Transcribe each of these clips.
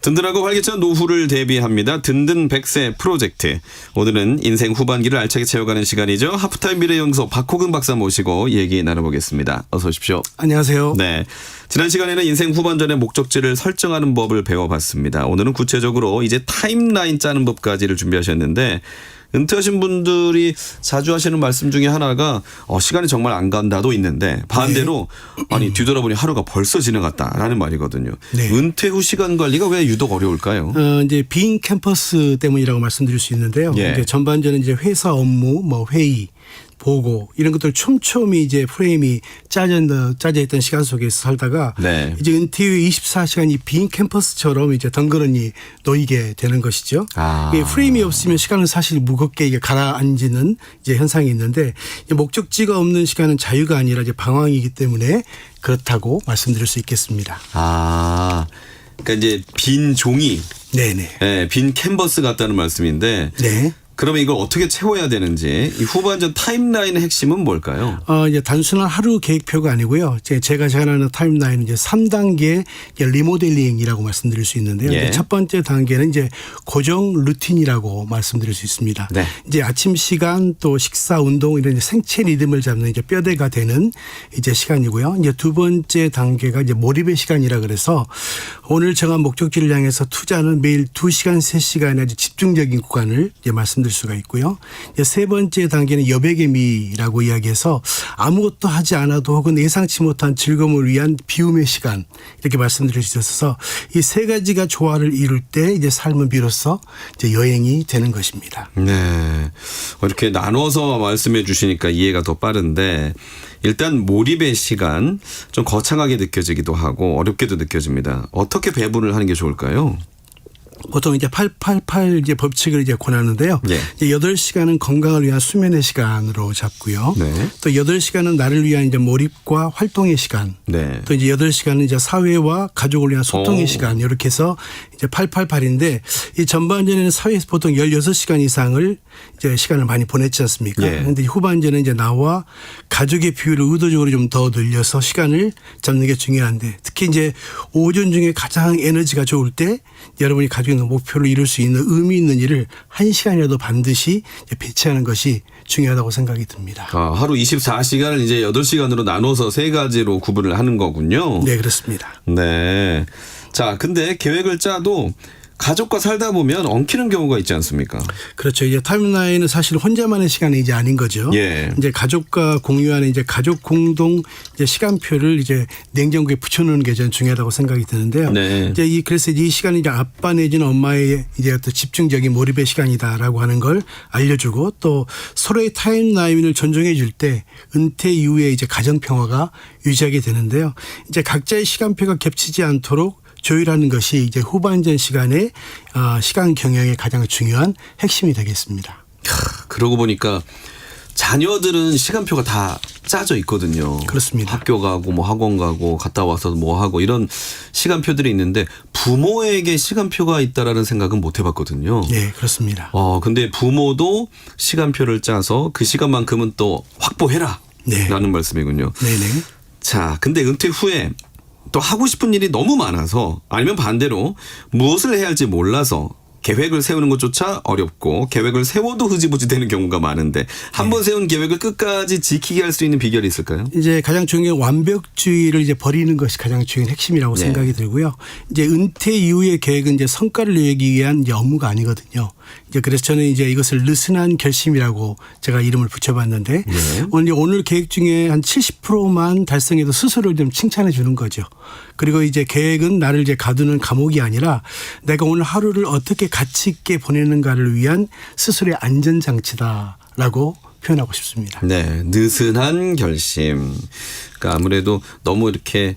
든든하고 활기찬 노후를 대비합니다. 든든 100세 프로젝트. 오늘은 인생 후반기를 알차게 채워가는 시간이죠. 하프타임 미래연구소 박호근 박사 모시고 얘기 나눠보겠습니다. 어서 오십시오. 안녕하세요. 네, 지난 시간에는 인생 후반전의 목적지를 설정하는 법을 배워봤습니다. 오늘은 구체적으로 이제 타임라인 짜는 법까지를 준비하셨는데 은퇴하신 분들이 자주 하시는 말씀 중에 하나가 시간이 정말 안 간다도 있는데 반대로 아니 뒤돌아보니 하루가 벌써 지나갔다라는 말이거든요. 네. 은퇴 후 시간 관리가 왜 유독 어려울까요? 이제 빈 캠퍼스 때문이라고 말씀드릴 수 있는데요. 예. 이제 전반전은 이제 회사 업무, 회의, 보고 이런 것들 촘촘히 이제 프레임이 짜져 있던 시간 속에서 살다가 네. 이제 은퇴 후 24시간이 빈 캠퍼스처럼 이제 덩그러니 놓이게 되는 것이죠. 이게 프레임이 없으면 시간은 사실 무겁게 이게 가라앉는 이제 현상이 있는데 목적지가 없는 시간은 자유가 아니라 이제 방황이기 때문에 그렇다고 말씀드릴 수 있겠습니다. 그러니까 이제 빈 종이, 네네. 네, 빈 캔버스 같다는 말씀인데. 네. 그러면 이걸 어떻게 채워야 되는지 이 후반전 타임라인의 핵심은 뭘까요? 이제 단순한 하루 계획표가 아니고요. 제가 제안하는 타임라인은 이제 3단계 리모델링이라고 말씀드릴 수 있는데요. 예. 이제 첫 번째 단계는 이제 고정 루틴이라고 말씀드릴 수 있습니다. 네. 이제 아침 시간 또 식사 운동 이런 이제 생체 리듬을 잡는 이제 뼈대가 되는 이제 시간이고요. 이제 두 번째 단계가 이제 몰입의 시간이라 그래서 오늘 정한 목적지를 향해서 투자는 매일 2시간, 3시간의 아주 집중적인 구간을 이제 말씀드릴 수가 있고요. 이제 세 번째 단계는 여백의 미라고 이야기해서 아무것도 하지 않아도 혹은 예상치 못한 즐거움을 위한 비움의 시간 이렇게 말씀드릴 수 있어서 이 세 가지가 조화를 이룰 때 이제 삶은 비로소 이제 여행이 되는 것입니다. 네. 이렇게 나눠서 말씀해 주시니까 이해가 더 빠른데 일단 몰입의 시간 좀 거창하게 느껴지기도 하고 어렵게도 느껴집니다. 어떻게 배분을 하는 게 좋을까요? 보통 이제 888 이제 법칙을 이제 권하는데요. 예. 이제 8시간은 건강을 위한 수면의 시간으로 잡고요. 네. 또 8시간은 나를 위한 이제 몰입과 활동의 시간. 네. 또 이제 8시간은 이제 사회와 가족을 위한 소통의 시간. 이렇게 해서 이제 888인데 이 전반전에는 사회에서 보통 16시간 이상을 이제 시간을 많이 보냈지 않습니까? 예. 그런데 후반전은 이제 나와 가족의 비율을 의도적으로 좀 더 늘려서 시간을 잡는 게 중요한데 특히 이제 오전 중에 가장 에너지가 좋을 때 여러분이 가지고 있는 목표를 이룰 수 있는 의미 있는 일을 1시간이라도 반드시 배치하는 것이 중요하다고 생각이 듭니다. 하루 24시간을 이제 8시간으로 나눠서 세 가지로 구분을 하는 거군요. 네, 그렇습니다. 네. 자, 근데 계획을 짜도 가족과 살다 보면 엉키는 경우가 있지 않습니까? 그렇죠. 이제 타임라인은 사실 혼자만의 시간이 이제 아닌 거죠. 예. 이제 가족과 공유하는 이제 가족 공동 이제 시간표를 이제 냉장고에 붙여놓는 게 저는 중요하다고 생각이 드는데요. 네. 이제 그래서 이 시간이 이제 아빠 내지는 엄마의 이제 어떤 집중적인 몰입의 시간이다라고 하는 걸 알려주고 또 서로의 타임라인을 존중해 줄 때 은퇴 이후에 이제 가정 평화가 유지하게 되는데요. 이제 각자의 시간표가 겹치지 않도록 조율하는 것이 이제 후반전 시간의 시간 경영의 가장 중요한 핵심이 되겠습니다. 그러고 보니까 자녀들은 시간표가 다 짜져 있거든요. 그렇습니다. 학교 가고 뭐 학원 가고 갔다 와서 뭐 하고 이런 시간표들이 있는데 부모에게 시간표가 있다라는 생각은 못 해봤거든요. 네, 그렇습니다. 근데 부모도 시간표를 짜서 그 시간만큼은 또 확보해라. 네. 라는 말씀이군요. 네네. 자, 근데 은퇴 후에 또 하고 싶은 일이 너무 많아서 아니면 반대로 무엇을 해야 할지 몰라서 계획을 세우는 것조차 어렵고 계획을 세워도 흐지부지 되는 경우가 많은데 한 번 세운 계획을 끝까지 지키게 할 수 있는 비결이 있을까요? 이제 가장 중요한 완벽주의를 이제 버리는 것이 가장 중요한 핵심이라고 네. 생각이 들고요. 이제 은퇴 이후의 계획은 이제 성과를 내기 위한 이제 업무가 아니거든요. 이제 그래서 저는 이제 이것을 느슨한 결심이라고 제가 이름을 붙여봤는데 네. 오늘 계획 중에 한 70%만 달성해도 스스로를 좀 칭찬해 주는 거죠. 그리고 이제 계획은 나를 이제 가두는 감옥이 아니라 내가 오늘 하루를 어떻게 가치 있게 보내는가를 위한 스스로의 안전장치다라고 표현하고 싶습니다. 네, 느슨한 결심. 그러니까 아무래도 너무 이렇게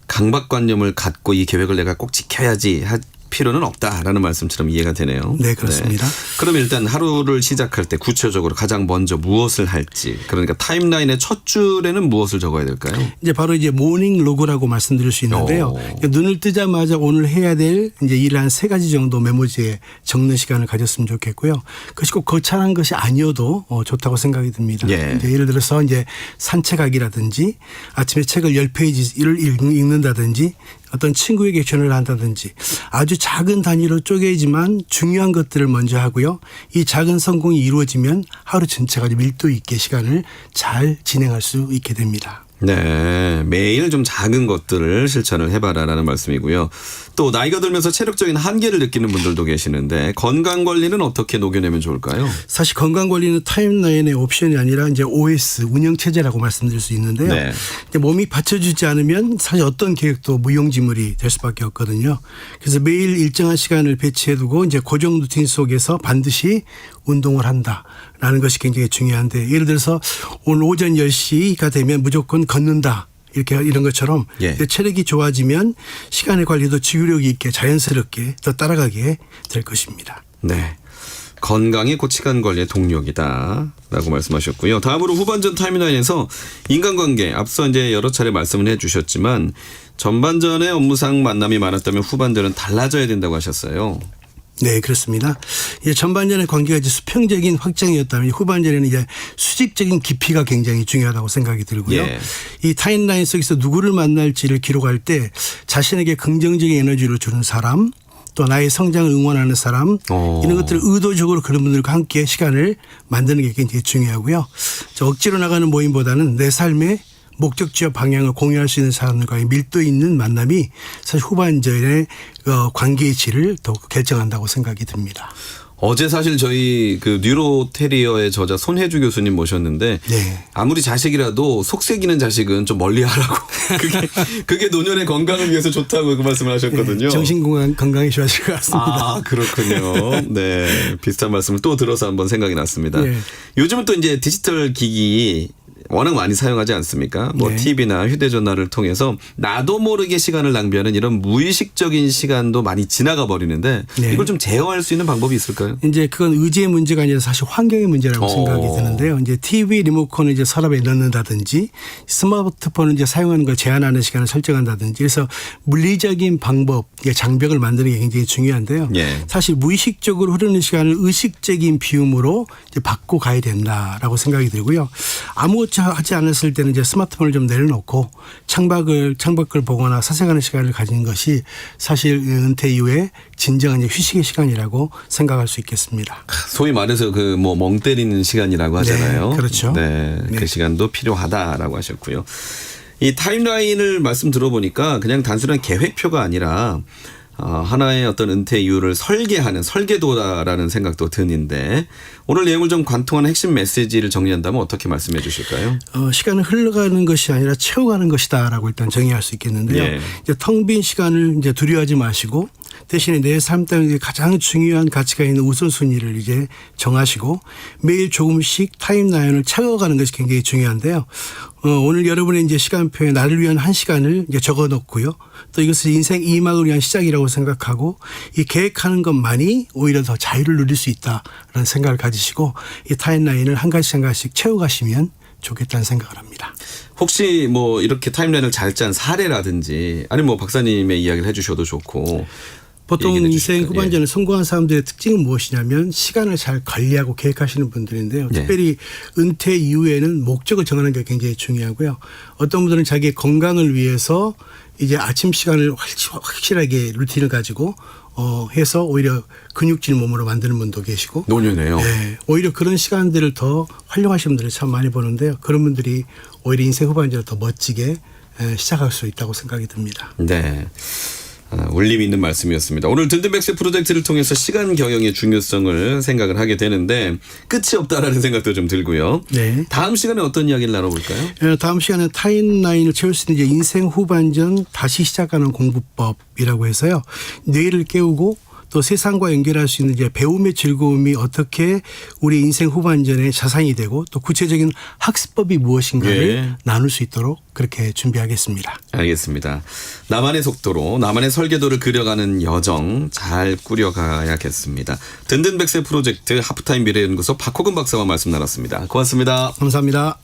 강박관념을 갖고 이 계획을 내가 꼭 지켜야지 할 필요는 없다라는 말씀처럼 이해가 되네요. 네, 그렇습니다. 네. 그럼 일단 하루를 시작할 때 구체적으로 가장 먼저 무엇을 할지, 그러니까 타임라인의 첫 줄에는 무엇을 적어야 될까요? 이제 바로 이제 모닝 로그라고 말씀드릴 수 있는데요. 눈을 뜨자마자 오늘 해야 될 이제 일을 한 3가지 정도 메모지에 적는 시간을 가졌으면 좋겠고요. 그것이 꼭 거창한 것이 아니어도 좋다고 생각이 듭니다. 예. 이제 예를 들어서 이제 산책하기라든지 아침에 책을 10페이지를 읽는다든지 어떤 친구에게 전화를 한다든지 아주 작은 단위로 쪼개지만 중요한 것들을 먼저 하고요. 이 작은 성공이 이루어지면 하루 전체가 밀도 있게 시간을 잘 진행할 수 있게 됩니다. 네, 매일 좀 작은 것들을 실천을 해봐라라는 말씀이고요. 또 나이가 들면서 체력적인 한계를 느끼는 분들도 계시는데 건강 관리는 어떻게 녹여내면 좋을까요? 사실 건강 관리는 타임라인의 옵션이 아니라 이제 OS 운영 체제라고 말씀드릴 수 있는데요. 네. 이제 몸이 받쳐주지 않으면 사실 어떤 계획도 무용지물이 될 수밖에 없거든요. 그래서 매일 일정한 시간을 배치해두고 이제 고정 루틴 속에서 반드시 운동을 한다라는 것이 굉장히 중요한데 예를 들어서 오늘 오전 10시가 되면 무조건 걷는다. 이렇게 이런 것처럼 예. 체력이 좋아지면 시간의 관리도 지구력 있게 자연스럽게 더 따라가게 될 것입니다. 네. 건강이 곧 시간 관리의 동력이다 라고 말씀하셨고요. 다음으로 후반전 타임라인에서 인간관계 앞서 이제 여러 차례 말씀을 해 주셨지만 전반전에 업무상 만남이 많았다면 후반전은 달라져야 된다고 하셨어요. 네, 그렇습니다. 이제 전반전의 관계가 이제 수평적인 확장이었다면 후반전에는 이제 수직적인 깊이가 굉장히 중요하다고 생각이 들고요. 예. 이 타임라인 속에서 누구를 만날지를 기록할 때 자신에게 긍정적인 에너지를 주는 사람 또 나의 성장을 응원하는 사람 이런 것들을 의도적으로 그런 분들과 함께 시간을 만드는 게 굉장히 중요하고요. 억지로 나가는 모임보다는 내 삶의 목적지와 방향을 공유할 수 있는 사람들과의 밀도 있는 만남이 사실 후반전의 관계의 질을 더욱 결정한다고 생각이 듭니다. 어제 사실 저희 그 뉴로테리어의 저자 손혜주 교수님 모셨는데 네. 아무리 자식이라도 속색이는 자식은 좀 멀리하라고 그게 노년의 건강을 위해서 좋다고 그 말씀을 하셨거든요. 네, 정신 건강이 좋아질 것 같습니다. 아 그렇군요. 네 비슷한 말씀을 또 들어서 한번 생각이 났습니다. 네. 요즘은 또 이제 디지털 기기 워낙 많이 사용하지 않습니까? 뭐 네. TV나 휴대전화를 통해서 나도 모르게 시간을 낭비하는 이런 무의식적인 시간도 많이 지나가 버리는데 네. 이걸 좀 제어할 수 있는 방법이 있을까요? 이제 그건 의지의 문제가 아니라 사실 환경의 문제라고 생각이 드는데요. 이제 TV 리모컨을 이제 서랍에 넣는다든지 스마트폰을 이제 사용하는 걸 제한하는 시간을 설정한다든지 그래서 물리적인 방법, 장벽을 만드는 게 굉장히 중요한데요. 예. 사실 무의식적으로 흐르는 시간을 의식적인 비움으로 이제 바꿔 가야 된다라고 생각이 들고요. 아무것도 하지 않았을 때는 이제 스마트폰을 좀 내려놓고 창밖을 보거나 사색하는 시간을 가지는 것이 사실 은퇴 이후에 진정한 이제 휴식의 시간이라고 생각할 수 있겠습니다. 소위 말해서 그 뭐 멍 때리는 시간이라고 하잖아요. 네, 그렇죠. 네, 네. 그 시간도 필요하다라고 하셨고요. 이 타임라인을 말씀 들어보니까 그냥 단순한 계획표가 아니라 하나의 어떤 은퇴 이유를 설계하는 설계도다라는 생각도 드는데 오늘 내용을 좀 관통하는 핵심 메시지를 정리한다면 어떻게 말씀해 주실까요? 시간은 흘러가는 것이 아니라 채워가는 것이다라고 일단 정의할 수 있겠는데요. 예. 이제 텅 빈 시간을 이제 두려워하지 마시고 대신에 내 삶 때문에 가장 중요한 가치가 있는 우선순위를 이제 정하시고 매일 조금씩 타임라인을 채워가는 것이 굉장히 중요한데요. 오늘 여러분의 이제 시간표에 나를 위한 한 시간을 이제 적어 놓고요. 또 이것을 인생 2막을 위한 시작이라고 생각하고 이 계획하는 것만이 오히려 더 자유를 누릴 수 있다라는 생각을 가지시고 이 타임라인을 한 가지씩 채워가시면 좋겠다는 생각을 합니다. 혹시 뭐 이렇게 타임라인을 잘 짠 사례라든지 아니면 뭐 박사님의 이야기를 해 주셔도 좋고 보통 얘기를 인생 해주실까요? 후반전에 성공한 사람들의 특징은 무엇이냐면 시간을 잘 관리하고 계획하시는 분들인데요. 네. 특별히 은퇴 이후에는 목적을 정하는 게 굉장히 중요하고요. 어떤 분들은 자기의 건강을 위해서 이제 아침 시간을 확실하게 루틴을 가지고 해서 오히려 근육질 몸으로 만드는 분도 계시고 노년에요. 네, 오히려 그런 시간들을 더 활용하시는 분들이 참 많이 보는데요. 그런 분들이 오히려 인생 후반전을 더 멋지게 시작할 수 있다고 생각이 듭니다. 네. 울림 있는 말씀이었습니다. 오늘 든든백세 프로젝트를 통해서 시간 경영의 중요성을 생각을 하게 되는데 끝이 없다라는 생각도 좀 들고요. 네. 다음 시간에 어떤 이야기를 나눠볼까요? 다음 시간에 타임라인을 채울 수 있는 이제 인생 후반전 다시 시작하는 공부법이라고 해서요. 뇌를 깨우고 또 세상과 연결할 수 있는 이제 배움의 즐거움이 어떻게 우리 인생 후반전의 자산이 되고 또 구체적인 학습법이 무엇인가를 예. 나눌 수 있도록 그렇게 준비하겠습니다. 알겠습니다. 나만의 속도로 나만의 설계도를 그려가는 여정 잘 꾸려가야겠습니다. 든든백세 프로젝트 하프타임 미래연구소 박호근 박사와 말씀 나눴습니다. 고맙습니다. 감사합니다.